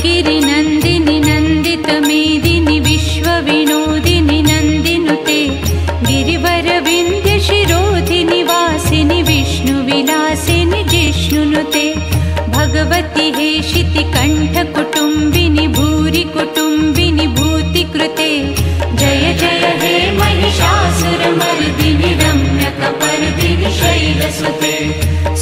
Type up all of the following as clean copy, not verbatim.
गिरिनन्दिनि नन्दितमेदिनि विश्वविनोदिनि नन्दिनुते गिरिवरविन्द्यशिरोधिनि वासिनि विष्णुविलासिनि जिष्णुनुते भगवति हेशिति कण्ठकुटुम्बिनि भूरि कुटुम्बिनि भूतिकृते जय जय हे महिषासुरमर्दिनि रम्यकपर्दिनि शैलसुते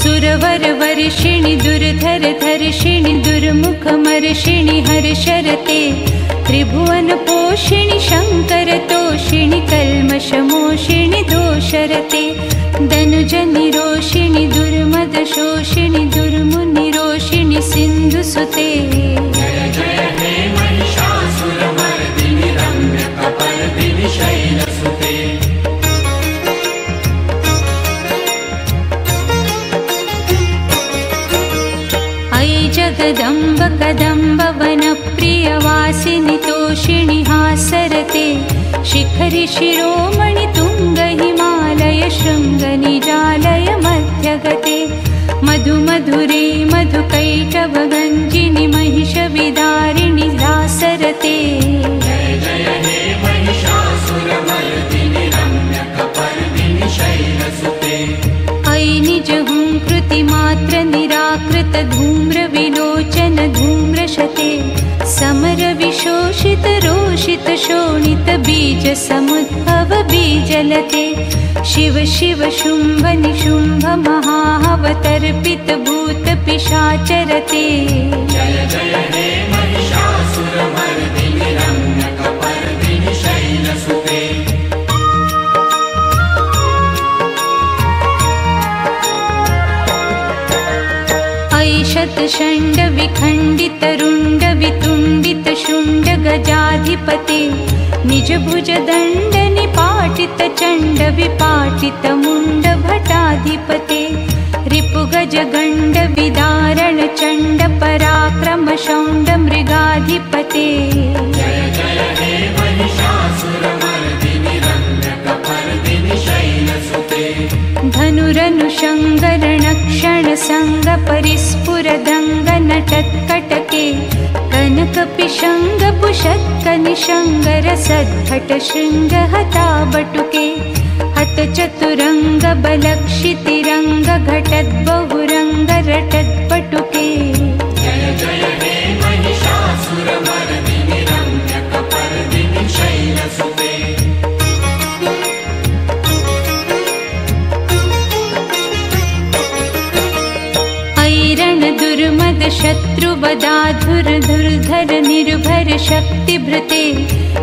सुरवरवर्षिणि दुर्धरधर्षिणि दुर्मुखमर्षिणि हर्षरते त्रिभुवनपोषिणि शङ्करतोषिणि कल्मषमोषिणि दोषरते धनुजनिरोषिणि दुर्मदशोषिणि दुर्मुनिरोषिणि सिन्धुसुते जय जय हे महिषासुरमर्दिनि रम्यकपर्दिनि शैलसुते अयि जगदम्ब कदम्ब वनप्रियवासिनि तोषिणि हासरते शिखरि शिरोमणि तुङ्ग हिमालय शृङ्गनिजालय मध्यगते मधु मधुरे मधुकैटभगञ्जिनि महिषविदारिणि दासरते जय जय हे महिषासुरमर्दिनि रम्यकपर्दिनि शैलसुते अयि निजहुङ्कृतिमात्र निराकृत धूम्रविलोचन धूम्रशते समरविशोषित रोषित शोणित बीज समुद्भव बीजलते शिव शिव शुम्भ निशुम्भ महावतर्पित भूत पिशाचरते जय जय हे महिषासुरमर्दिनि रम्यकपर्दिनि शैलसुते अयि शतषण्ड विखण्डित रुण्ड वितुण्डित शुण्ड गजाधिपते निजभुज दण्ड निपाटित चण्ड विपाटित मुण्ड भटाधिपते रिपुगज गण्ड विदारण चण्ड पराक्रम शौण्ड मृगाधिपते जय जय हे महिषासुरमर्दिनि रम्यकपर्दिनि शैलसुते धनुरनुषङ्गरणक्षण सङ्ग परिस्फुरदङ्ग नटत्कटके कनकपिशङ्ग पुषत्कनिशङ्गर सद्भट शृङ्ग हताबटुके हत चतुरङ्ग बलक्षितिरङ्ग घटद्बहुरङ्ग रटत्पटुके जय जय हे महिषासुरमर्दिनि रम्यकपर्दिनि शैलसुते दुर्मद शत्रुवदाधुर धुर्धर निर्भर शक्तिभृते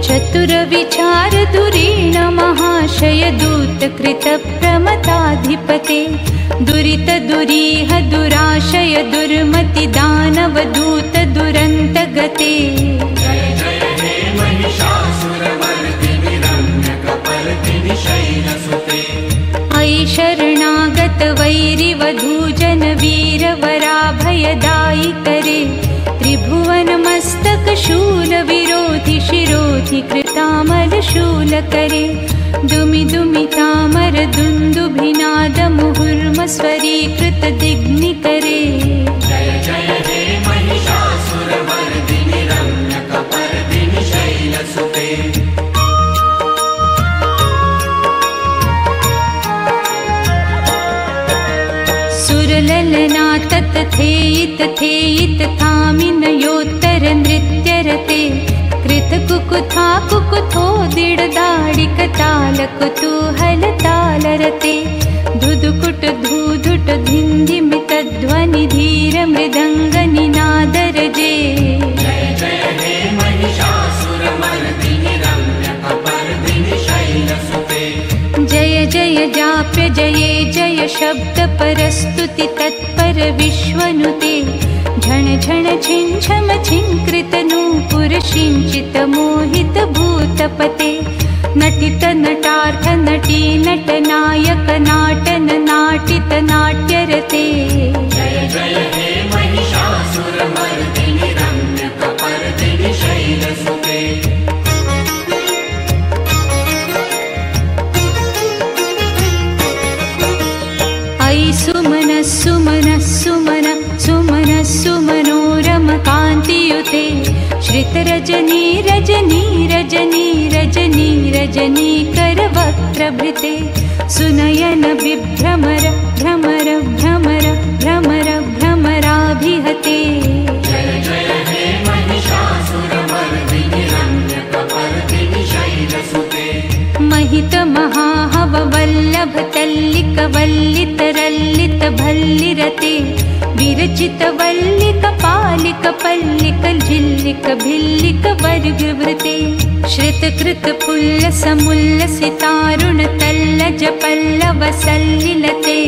चतुर विचार धुरीण महाशय दूत कृत प्रमताधिपते दुरित दुरीह दुराशय दुर्मति दानव दूत दुरन्त गते जय जय हे महिषासुरमर्दिनि रम्यकपर्दिनि शैलसुते अयि शरणागत वैरिवधूजन वीरवराभयदायि करे त्रिभुवन मस्तक शूल विरोधि शिरोधि कृतामल शूल करे दुमि दुमि तामर दुन्दुभिनाद मुहुर्म स्वरीकृत दिग्नि करे जय जय हे महिषासुरमर्दिनि रम्यकपर्दिनि शैलसुते सुरललना तत्थेयित थेयित थामिन योत्तर नृत्यरते कृत कुकुथा कुकुथोदिड दाडिक ताल कुतूहल तालरते धुधुकुट धूधुट धिन्धिमित ध्वनि धीर मृदङ्ग निनादरजे जय जय हे महिषासुरमर्दिनि रम्यकपर्दिनि शैलसुते जय जय जाप्य जये जय शब्द परस्तुति तत्पर विश्वनुते झण झण झिञ्झम झिङ्कृत नूपुर सिञ्चित मोहित भूतपते नटित नटार्थ नटी नट नायक नाटन नाटित नाट्यरते जय जय हे महिषासुरमर्दिनि रम्यकपर्दिनि शैलसुते अयि सुमन सुमन सुमन सुमन सुमनोरम कान्तियुते श्वेतरजनी रजनी रजनी रजनी रजनी करवक्त्रभृते सुनयन बिभ्रमर भ्रमर भ्रमर भ्रमर भ्रमराभिहते जय जय हे महिषासुरमर्दिनि रम्यकपर्दिनि शैलसुते महित महाहव वल्लभ तल्लिक वल्लितरल्लित भल्लिरते विरचित वल्लिक पालिक पल्लिक झिल्लिक भिल्लिक वर्गवृते श्रित कृत पुल्लस मुल्लसितारुण तल्लज पल्लव सल्लिलते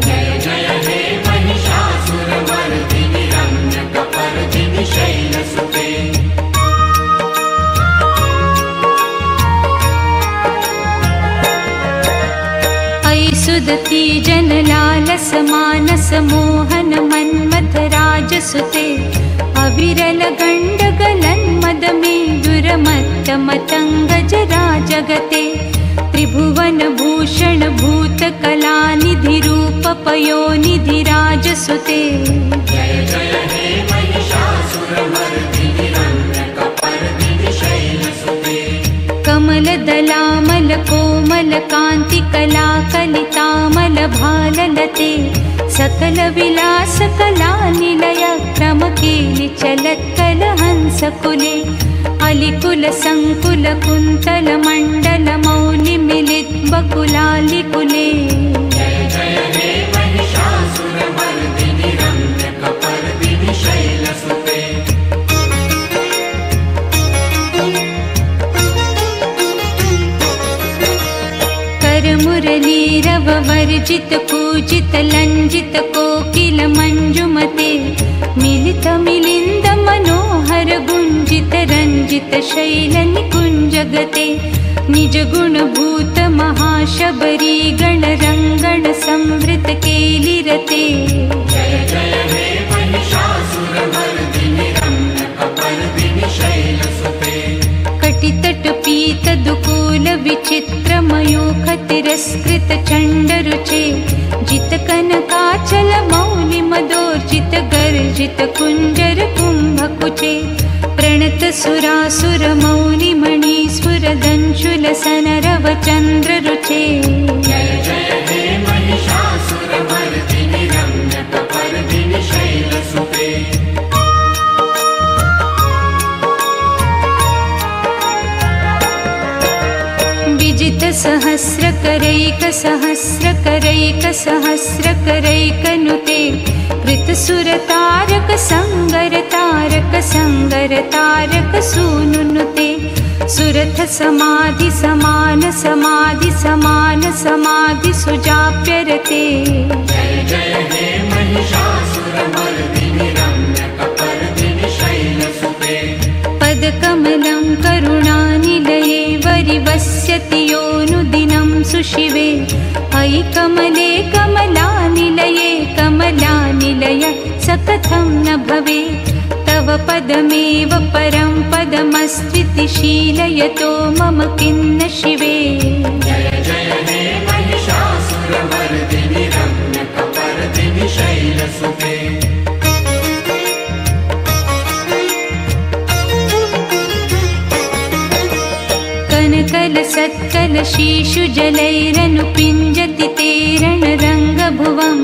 जय जय हे महिषासुरमर्दिनि रम्यकपर्दिनि शैलसुते सुदती जनलालस मानस मोहन मन्मथ राजसुते अविरल गण्डगलन्मद मेदुरमत्त मतङ्गज राजगते त्रिभुवन भूषण भूतकलानिधि रूप पयोनिधि राजसुते जय जय हे महिषासुरमर्दिनि रम्यकपर्दिनि शैलसुते कमलदलामल कोमल कान्ति कला कलितामल भाललते सकल विलास कला निलय क्रमकेलि चलत्कल हंसकुले अलिकुल संकुल कुन्तल मण्डल मौलि मिलित बकुलालिकुले जय जय हे महिषासुरमर्दिनि रम्यकपर्दिनि शैलसुते मुरलीरव वर्जित पूजित लंजित कोकिल मंजुमते मिलित मिलिंद मनोहर गुंजित रंजित शैल निकुंजगते निज गुण भूत महाशबरी गण रंगण संवृत केलिरते जय जय हे महिषासुरमर्दिनि रम्यकपर्दिनि शैलसुते कटितट पीत दुकूल विचित्र मयूख तिरस्कृत चंडरुचे जित कनकाचल मौलि मदोर्जित गर्जित कुंजर कुंभकुचे प्रणत सुरासुर मौलि मणिस्फुर दंशुल सनरव चंद्र रुचे जय जय हे महिषासुरमर्दिनि रम्यकपर्दिनि शैलसुते विजित सहस्र करैक सहस्र करैक सहस्र करैकनुते कृत सुर तारक संगर तारक संगर तारक सूनुनुते सुरथ समाधि समान समाधि समान समाधि सुजाप्यरते जय जय हे महिषासुरमर्दिनि रम्यकपर्दिनि शैलसुते पदकमलं करुणानिलये वरिवस्यति योऽनुदिनं सुशिवे अयि कमले कमलानिलये कमलानिलय स कथं न भवेत् तव पदमेव परं पदमस्त्विति शीलयतो मम किन्न शिवे जय जय हे महिषासुरमर्दिनि रम्यकपर्दिनि शैलसुते कल सत्कल शीशु जलैरनुपिञ्जति तेरण रङ्गभुवं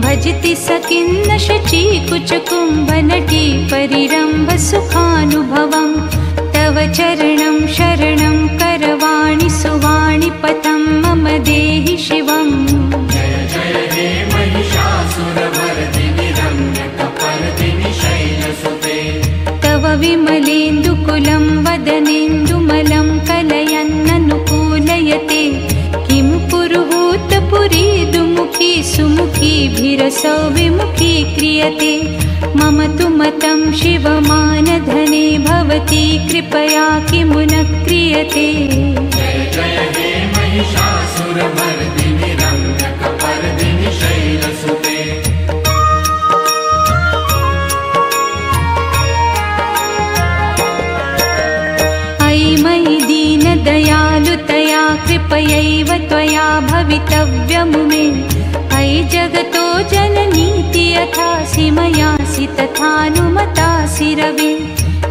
भजति सकिन्न शुचि कुचकुम्भनटी परिरम्भ सुखानुभवं तव चरणं शरणं करवाणि सुवाणि पथं मम देहि शिवम् जय जय हे महिषासुरमर्दिनि रम्यकपर्दिनि शैलसुते तव विमलेन्दुकुलं वदनेन्दुमलं कलयन्ननुकूलयते किं पुरुहूतपुरी दुमुखी सुमुखीभिरसौ विमुखी क्रियते मम तु मतं शिवमानधने भवती कृपया किमु न क्रियते जय जय हे महिषासुरमर्दिनि रम्यकपर्दिनि शैलसुते मयि दीनदयालुतया कृपयैव त्वया भवितव्यमुमे अयि जगतो जननीति यथासि मयासि तथानुमतासि रवे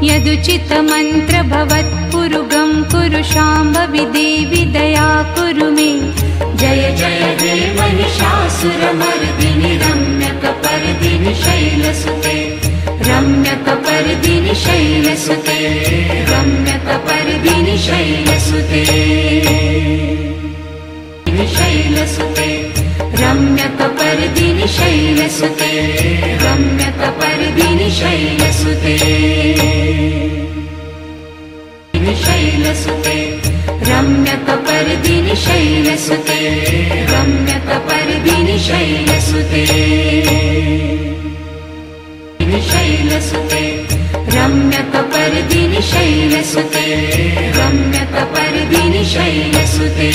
यदुचितमन्त्र भवत्पुरुगं कुरु शाम्भवि देवि दया कुरु मे जय जय हे महिषासुरमर्दिनि रम्यकपर्दिनि शैलसुते रम्यकपर्दिनि शैलसुते रम्यकपर्दिनि शैलसुते शैलसुते रम्यकपर्दिनि शैलसुते रम्यकपर्दिनि शैलसुते शैलसुते रम्यकपर्दिनि शैलसुते रम्यकपर्दिनि शैलसुते शैलसुते रम्यकपर्दिनि शैलसुते रम्यकपर्दिनि शैलसुते